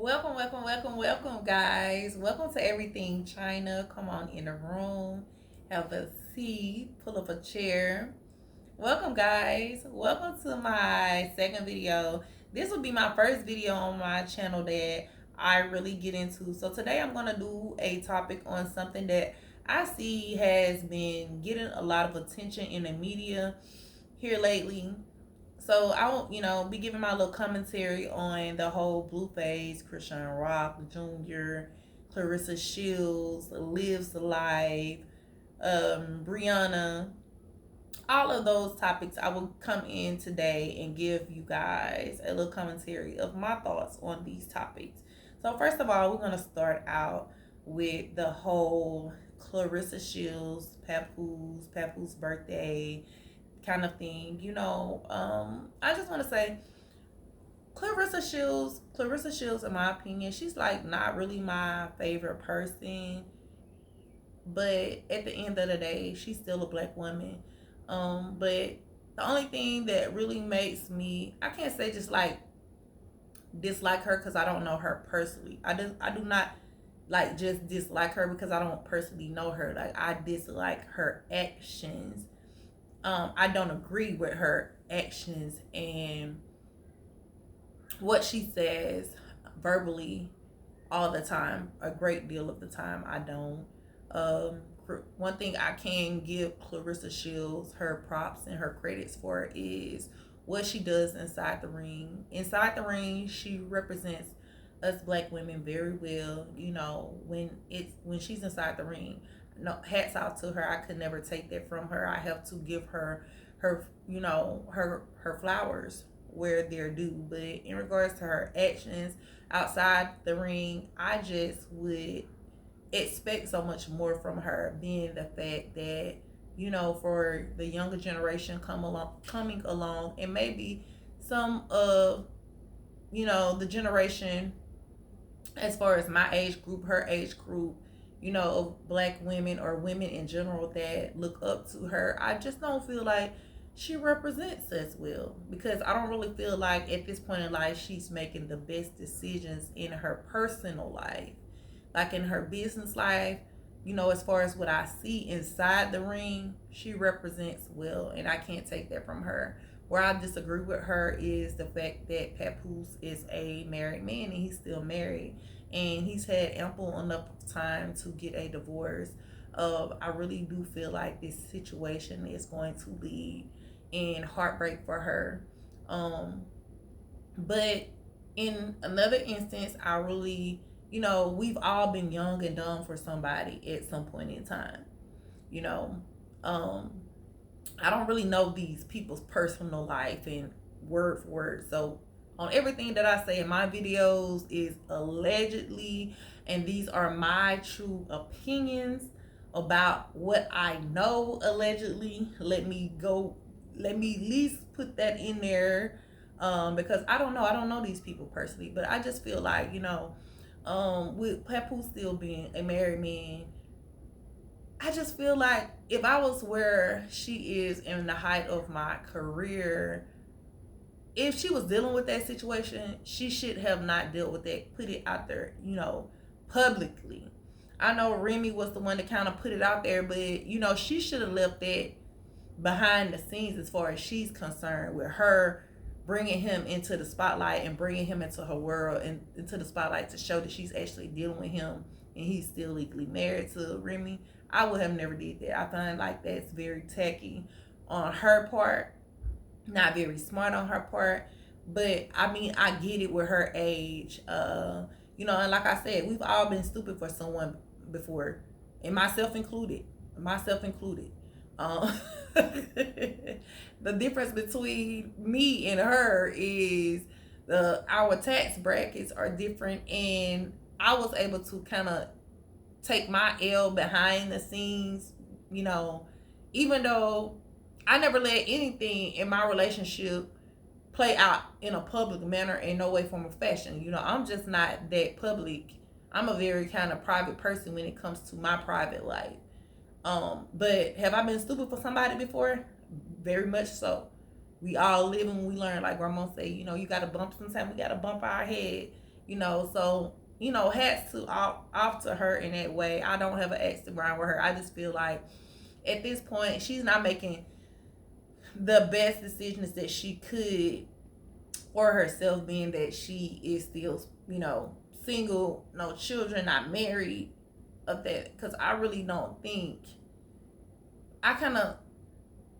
Welcome, guys. Welcome to Everything China. Come on in the room, have a seat, pull up a chair. Welcome, guys. Welcome to my second video. This will be my first video on my channel that I really get into. So, today I'm going to do a topic on something that I see has been getting a lot of attention in the media here lately. So I will, be giving my little commentary on the whole Blueface, Christian Rock Jr., Claressa Shields, Lives Life, Brianna, all of those topics. I will come in today and give you guys a little commentary of my thoughts on these topics. So first of all, we're gonna start out with the whole Claressa Shields, Papoose birthday kind of thing. I just want to say Claressa Shields, in my opinion, she's like not really my favorite person. But at the end of the day, she's still a black woman. But the only thing that really makes me, I can't say just like dislike her because I don't know her personally. I do not like just dislike her because I don't personally know her. Like I dislike her actions. I don't agree with her actions and what she says verbally all the time. A great deal of the time, I don't. One thing I can give Claressa Shields her props and her credits for is what she does inside the ring. Inside the ring, she represents us black women very well. When she's inside the ring, no, hats off to her. I could never take that from her. I have to give her flowers where they're due. But in regards to her actions outside the ring, I just would expect so much more from her, being the fact that for the younger generation coming along, and maybe some of the generation as far as my age group, her age group, of black women or women in general that look up to her. I just don't feel like she represents us well, because I don't really feel like at this point in life she's making the best decisions in her personal life. Like in her business life, as far as what I see inside the ring, she represents well, and I can't take that from her. Where I disagree with her is the fact that Papoose is a married man and he's still married, and he's had ample enough time to get a divorce. I really do feel like this situation is going to lead in heartbreak for her. But in another instance, I really, we've all been young and dumb for somebody at some point in time. You know, um, I don't really know these people's personal life and word for word. So on everything that I say in my videos is allegedly, and these are my true opinions about what I know allegedly. Let me at least put that in there, because I don't know. I don't know these people personally, but I just feel like, with Papu still being a married man, I just feel like if I was where she is in the height of my career, if she was dealing with that situation, she should have not dealt with that, put it out there, publicly. I know Remy was the one that kind of put it out there, but she should have left that behind the scenes as far as she's concerned, with her bringing him into the spotlight and bringing him into her world and into the spotlight to show that she's actually dealing with him and he's still legally married to Remy. I would have never did that. I find like that's very tacky on her part, not very smart on her part. But I mean, I get it with her age. And like I said, we've all been stupid for someone before, and myself included. Myself included. Um, the difference between me and her is our tax brackets are different, and I was able to kind of take my L behind the scenes, even though I never let anything in my relationship play out in a public manner in no way, form, or fashion. I'm just not that public. I'm a very kind of private person when it comes to my private life. But have I been stupid for somebody before? Very much so. We all live and we learn, like grandma say, you gotta bump, sometimes we gotta bump our head So hats to off to her in that way. I don't have an axe to grind with her. I just feel like at this point she's not making the best decisions that she could for herself, being that she is still, single, no children, not married, of that. Because I really don't think, I kind of,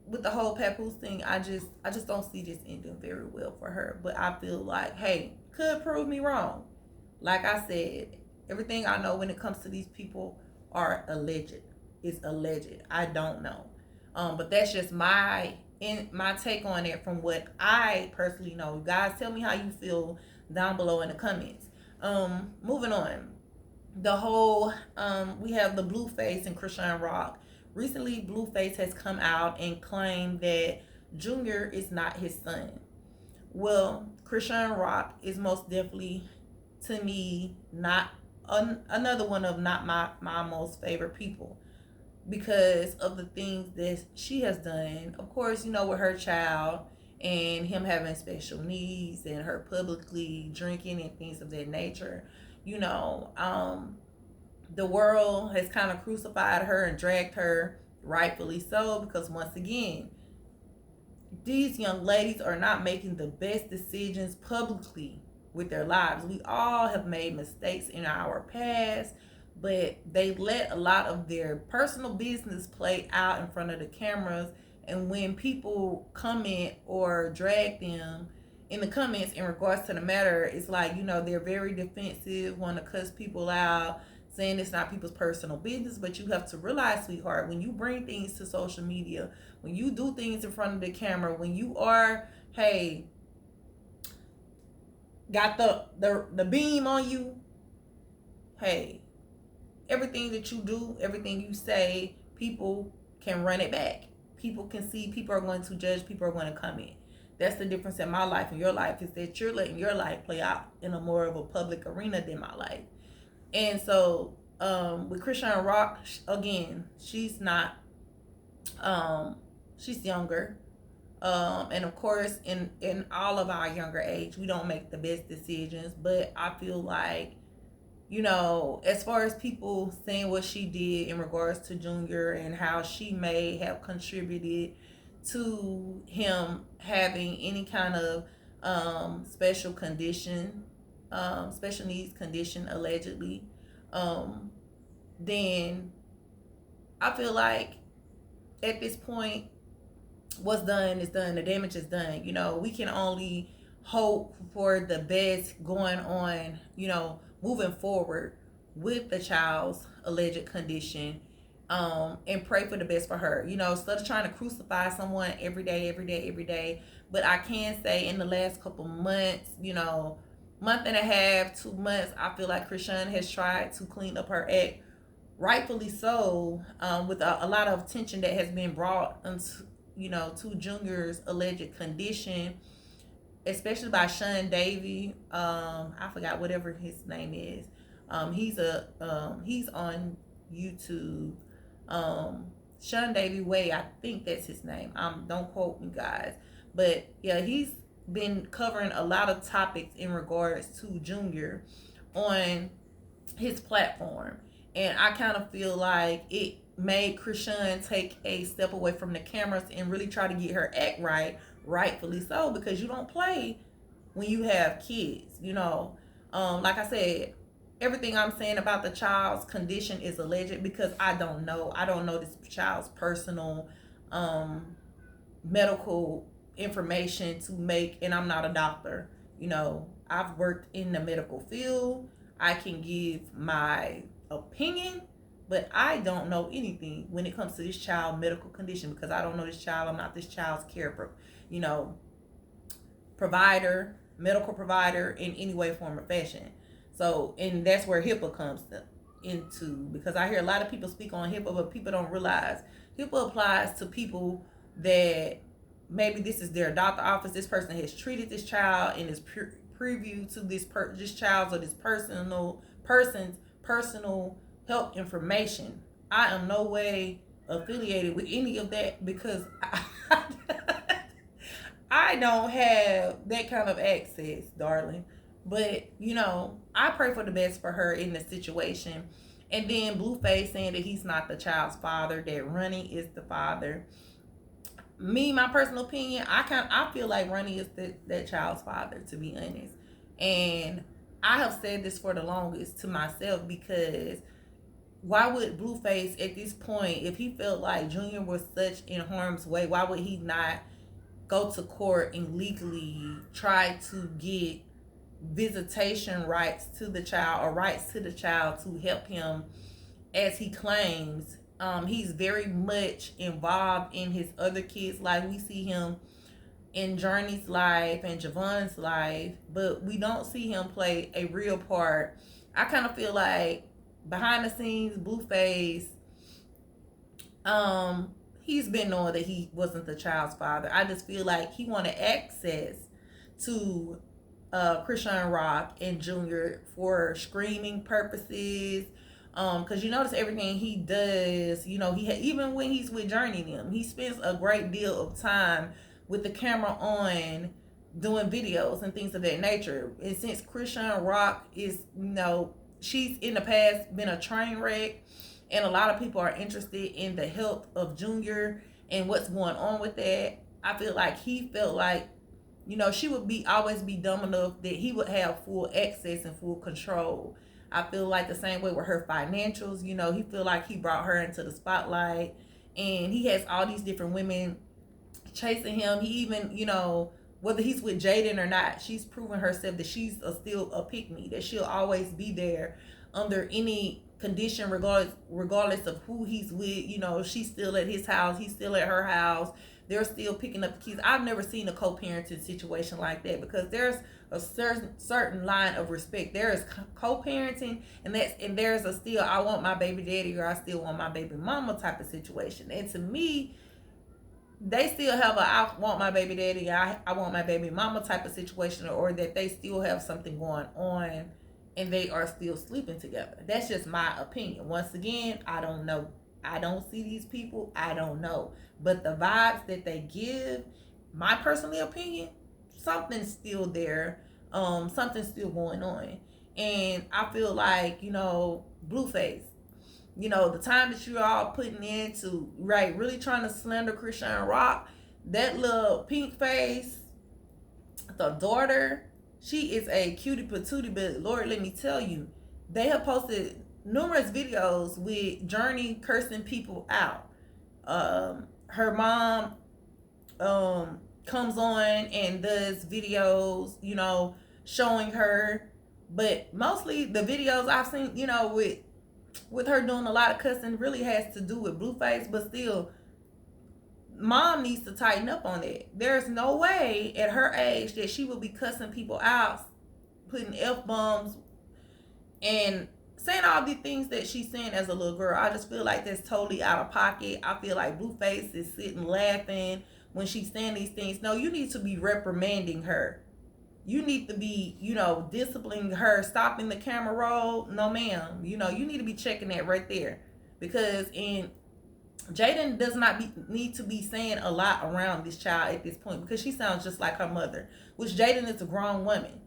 with the whole Papoose thing, I just don't see this ending very well for her. But I feel like, hey, could prove me wrong. Like I said, everything I know when it comes to these people are alleged. It's alleged. I don't know. But that's just my take on it from what I personally know. Guys, tell me how you feel down below in the comments. Moving on. The whole we have the Blueface and Chrisean Rock. Recently, Blueface has come out and claimed that Junior is not his son. Well, Chrisean Rock is most definitely, to me, not another one of not my most favorite people, because of the things that she has done. Of course, with her child and him having special needs and her publicly drinking and things of that nature. The world has kind of crucified her and dragged her, rightfully so, because once again, these young ladies are not making the best decisions publicly with their lives. We all have made mistakes in our past, but they let a lot of their personal business play out in front of the cameras. And when people comment or drag them in the comments in regards to the matter, it's like, they're very defensive, want to cuss people out, saying it's not people's personal business. But you have to realize, sweetheart, when you bring things to social media, when you do things in front of the camera, when you are, hey, got the beam on you, hey, everything that you do, everything you say, people can run it back. People can see, people are going to judge, people are going to comment. That's the difference in my life and your life, is that you're letting your life play out in a more of a public arena than my life. And so with Chrisean Rock, again, she's not, she's younger. And of course, in all of our younger age, we don't make the best decisions. But I feel like, as far as people saying what she did in regards to Junior and how she may have contributed to him having any kind of special condition, special needs condition, allegedly, then I feel like at this point, what's done is done. The damage is done. We can only hope for the best going on, moving forward with the child's alleged condition, and pray for the best for her. Instead of trying to crucify someone every day. But I can say in the last couple months, month and a half, 2 months, I feel like Chrisean has tried to clean up her act, rightfully so, with a lot of attention that has been brought to Junior's alleged condition, especially by Sean Davy. I forgot whatever his name is. He's on YouTube. Sean Davy Way, I think that's his name. Don't quote me, guys. But yeah, he's been covering a lot of topics in regards to Junior on his platform. And I kind of feel like it made Chrisean take a step away from the cameras and really try to get her act right, rightfully so, because you don't play when you have kids. Like I said, everything I'm saying about the child's condition is alleged, because I don't know this child's personal medical information to make, and I'm not a doctor. I've worked in the medical field. I can give my opinion, but I don't know anything when it comes to this child's medical condition, because I don't know this child. I'm not this child's care, provider, medical provider in any way, form, or fashion. So, and that's where HIPAA comes into, because I hear a lot of people speak on HIPAA, but people don't realize HIPAA applies to people that maybe this is their doctor office. This person has treated this child and is preview to this child's or this person's personal health information. I am no way affiliated with any of that, because I don't have that kind of access, darling. But, I pray for the best for her in the situation. And then Blueface saying that he's not the child's father, that Ronnie is the father. Me, my personal opinion, I feel like Ronnie is that child's father, to be honest. And I have said this for the longest to myself, because why would Blueface at this point, if he felt like Junior was such in harm's way, why would he not go to court and legally try to get visitation rights to the child, or rights to the child, to help him, as he claims? He's very much involved in his other kids' life. We see him in Journey's life and Javon's life, but we don't see him play a real part. I kind of feel like behind the scenes, Blueface, he's been knowing that he wasn't the child's father. I just feel like he wanted access to Krishan Rock and Junior for screaming purposes. Because you notice everything he does, even when he's with Journey and them, he spends a great deal of time with the camera on, doing videos and things of that nature. And since Krishan Rock is, she's in the past been a train wreck, and a lot of people are interested in the health of Junior and what's going on with that, I feel like he felt like, she would always be dumb enough that he would have full access and full control. I feel like the same way with her financials. He feel like he brought her into the spotlight, and he has all these different women chasing him. He even, whether he's with Jaden or not, she's proven herself that she's still a pick-me, that she'll always be there under any condition, regardless of who he's with. She's still at his house, he's still at her house. They're still picking up the kids. I've never seen a co-parenting situation like that, because there's a certain line of respect. There is co-parenting, and there's a still I want my baby daddy, or I still want my baby mama type of situation. And to me, they still have a I want my baby daddy, I want my baby mama type of situation, or that they still have something going on and they are still sleeping together. That's just my opinion. Once again, I don't know. I don't see these people. I don't know. But the vibes that they give, my personal opinion, something's still there. Something's still going on. And I feel like, Blueface, the time that you're all putting into, right, really trying to slander Krishan Rock, that little pink face, the daughter, she is a cutie patootie, but Lord, let me tell you, they have posted numerous videos with Journey cursing people out. Her mom comes on and does videos, showing her, but mostly the videos I've seen, with her doing a lot of cussing, really has to do with Blueface. But still, mom needs to tighten up on that. There's no way at her age that she will be cussing people out, putting F-bombs, and saying all the things that she's saying as a little girl. I just feel like that's totally out of pocket. I feel like Blueface is sitting laughing when she's saying these things. No, you need to be reprimanding her. You need to be, disciplining her, stopping the camera roll. No, ma'am. You need to be checking that right there. Because Jaden does not need to be saying a lot around this child at this point, because she sounds just like her mother, which Jaden is a grown woman.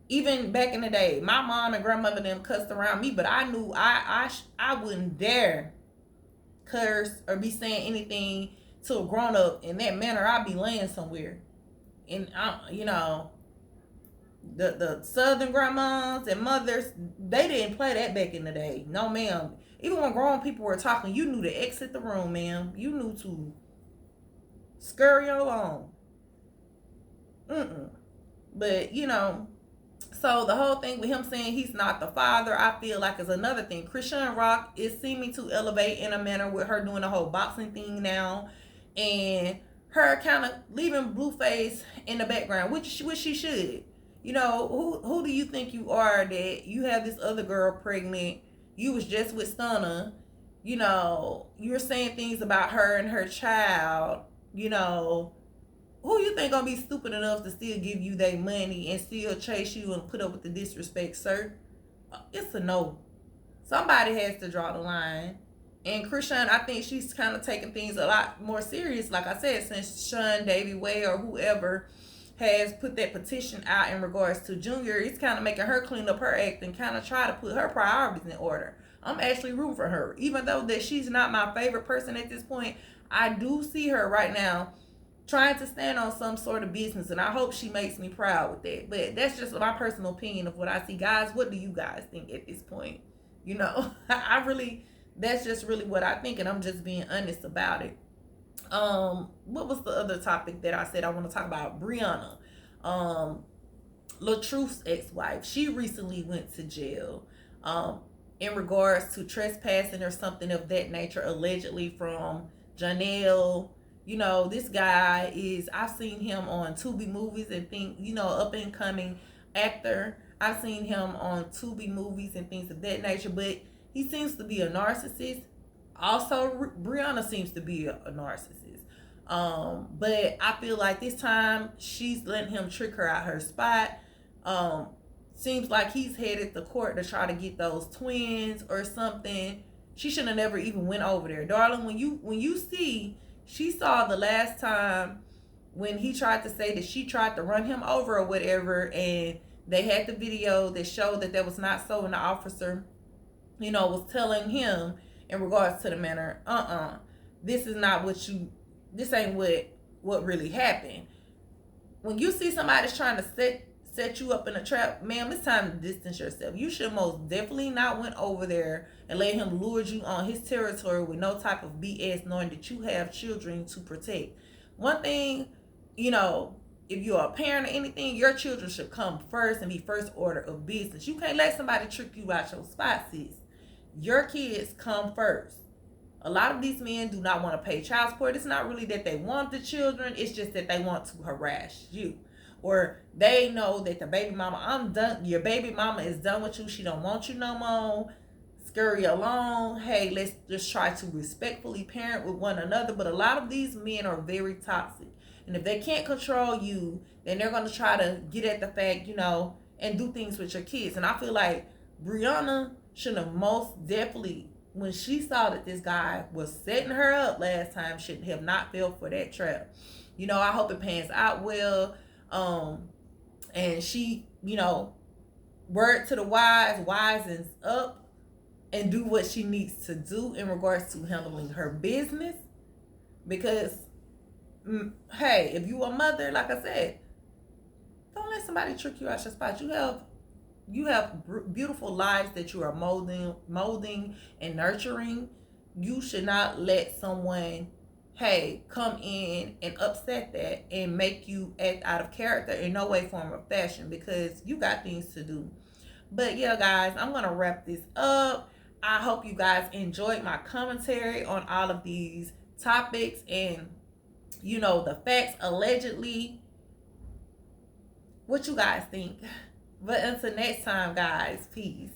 Even back in the day, my mom and grandmother them cussed around me, but I knew I wouldn't dare curse or be saying anything to a grown up in that manner. I'd be laying somewhere. And the southern grandmas and mothers, they didn't play that back in the day. No, ma'am. Even when grown people were talking, you knew to exit the room, ma'am. You knew to scurry along. But so the whole thing with him saying he's not the father, I feel like is another thing. Krishan Rock is seeming to elevate in a manner with her doing the whole boxing thing now, and her kind of leaving Blueface in the background, which she should. Who do you think you are that you have this other girl pregnant? You was just with Stunner. You're saying things about her and her child. Who you think gonna be stupid enough to still give you their money and still chase you and put up with the disrespect, sir? It's a no. Somebody has to draw the line. And Krishan, I think she's kind of taking things a lot more serious, like I said, since Sean Davy Way or whoever has put that petition out in regards to Junior. It's kind of making her clean up her act and kind of try to put her priorities in order. I'm actually rooting for her, even though that she's not my favorite person at this point. I do see her right now trying to stand on some sort of business, and I hope she makes me proud with that. But that's just my personal opinion of what I see. Guys, what do you guys think at this point? You know, I really, that's just really what I think, and I'm just being honest about it. What was the other topic that I said I want to talk about? Brianna, LaTruth's ex-wife. She recently went to jail in regards to trespassing or something of that nature, allegedly from Janelle. You know, this guy is, I've seen him on Tubi movies and think, you know, up and coming actor. I've seen him on Tubi movies and things of that nature, but he seems to be a narcissist. Also, Brianna seems to be a narcissist. But I feel like this time she's letting him trick her out her spot. Seems like he's headed to court to try to get those twins or something. She shouldn't have never even went over there, darling. When you see, she saw the last time when he tried to say that she tried to run him over or whatever, and they had the video that showed that was not so, and the officer, you know, was telling him in regards to the manner, this is not what you, this ain't what really happened. When you see somebody's trying to set you up in a trap, ma'am, it's time to distance yourself. You should most definitely not went over there and let him lure you on his territory with no type of BS, knowing that you have children to protect. One thing, you know, if you're a parent or anything, your children should come first and be first order of business. You can't let somebody trick you out your spot, sis. Your kids come first. A lot of these men do not want to pay child support. It's not really that they want the children. It's just that they want to harass you. Or they know that the baby mama, I'm done. Your baby mama is done with you. She don't want you no more. Scurry along. Hey, let's just try to respectfully parent with one another. But a lot of these men are very toxic. And if they can't control you, then they're going to try to get at the fact, you know, and do things with your kids. And I feel like Brianna should have most definitely, when she saw that this guy was setting her up last time, should have not fell for that trap. You know, I hope it pans out well. And she, you know, word to the wise, wisens up and do what she needs to do in regards to handling her business. Because, hey, if you a mother, like I said, don't let somebody trick you out your spot. You have beautiful lives that you are molding and nurturing. You should not let someone, hey, come in and upset that and make you act out of character in no way, form, or fashion, because you got things to do. But yeah, guys, I'm going to wrap this up. I hope you guys enjoyed my commentary on all of these topics and, you know, the facts allegedly. What you guys think? But until next time, guys, peace.